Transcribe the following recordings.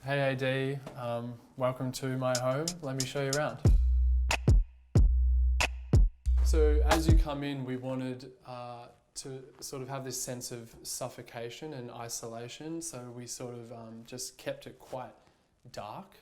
Hey AD, welcome to my home. Let me show you around. So as you come in, we wanted to sort of have this sense of suffocation and isolation. So we sort of just kept it quite dark.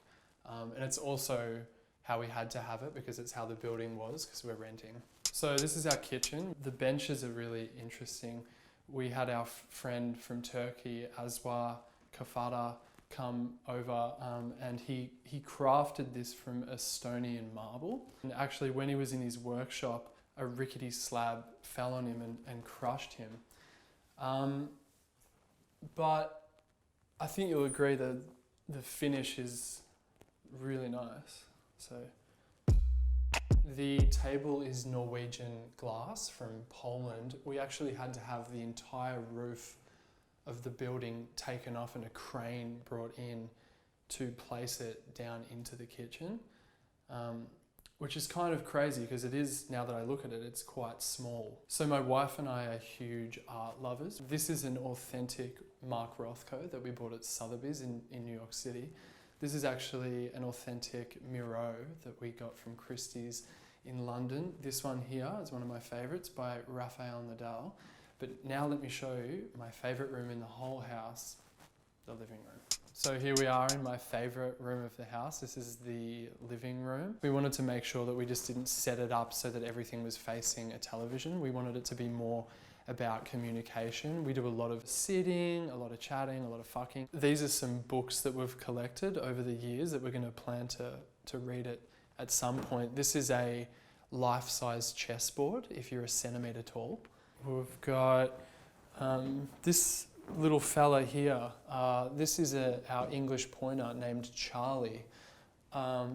And it's also how we had to have it because it's how the building was because we're renting. So this is our kitchen. The benches are really interesting. We had our friend from Turkey, Azwa Kafada, come over and he crafted this from Estonian marble. And actually when he was in his workshop, a rickety slab fell on him and crushed him. But I think you'll agree that the finish is really nice. So the table is Norwegian glass from Poland. We actually had to have the entire roof of the building taken off and a crane brought in to place it down into the kitchen, which is kind of crazy because it is, now that I look at it, it's quite small. So my wife and I are huge art lovers. This is an authentic Mark Rothko that we bought at Sotheby's in New York City. This is actually an authentic Miro that we got from Christie's in London. This one here is one of my favorites by Rafael Nadal. But now let me show you my favorite room in the whole house, the living room. So here we are in my favorite room of the house. This is the living room. We wanted to make sure that we just didn't set it up so that everything was facing a television. We wanted it to be more about communication. We do a lot of sitting, a lot of chatting, a lot of fucking. These are some books that we've collected over the years that we're going to plan to read it at some point. This is a life-size chessboard if you're a centimetre tall. We've got this little fella here. This is our English pointer named Charlie. No.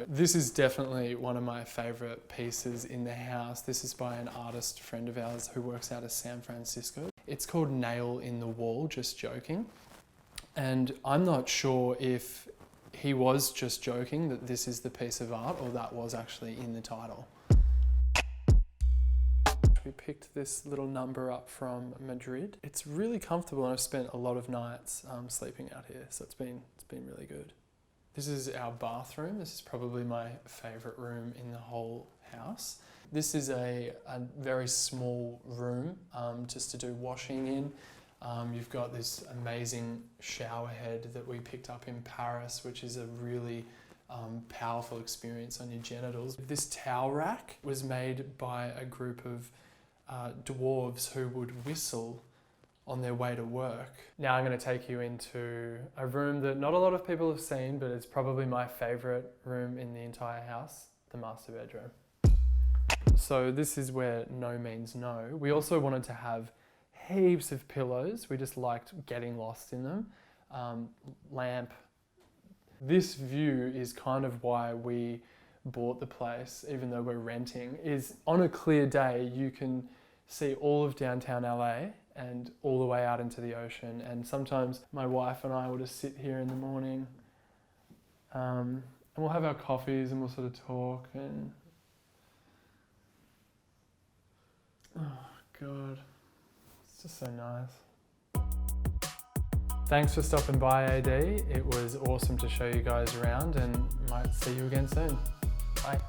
This is definitely one of my favourite pieces in the house. This is by an artist friend of ours who works out of San Francisco. It's called Nail in the Wall, just joking. And I'm not sure if he was just joking that this is the piece of art or that was actually in the title. We picked this little number up from Madrid. It's really comfortable and I've spent a lot of nights sleeping out here, so it's been really good. This is our bathroom. This is probably my favourite room in the whole house. This is a very small room just to do washing in. You've got this amazing shower head that we picked up in Paris, which is a really powerful experience on your genitals. This towel rack was made by a group of dwarves who would whistle on their way to work. Now I'm going to take you into a room that not a lot of people have seen, but it's probably my favourite room in the entire house, the master bedroom. So this is where no means no. We also wanted to have heaps of pillows. We just liked getting lost in them. Lamp. This view is kind of why we bought the place, even though we're renting, is on a clear day you can see all of downtown LA and all the way out into the ocean. And sometimes my wife and I will just sit here in the morning and we'll have our coffees and we'll sort of talk and oh God, it's just so nice. Thanks for stopping by AD. It was awesome to show you guys around and might see you again soon. Bye.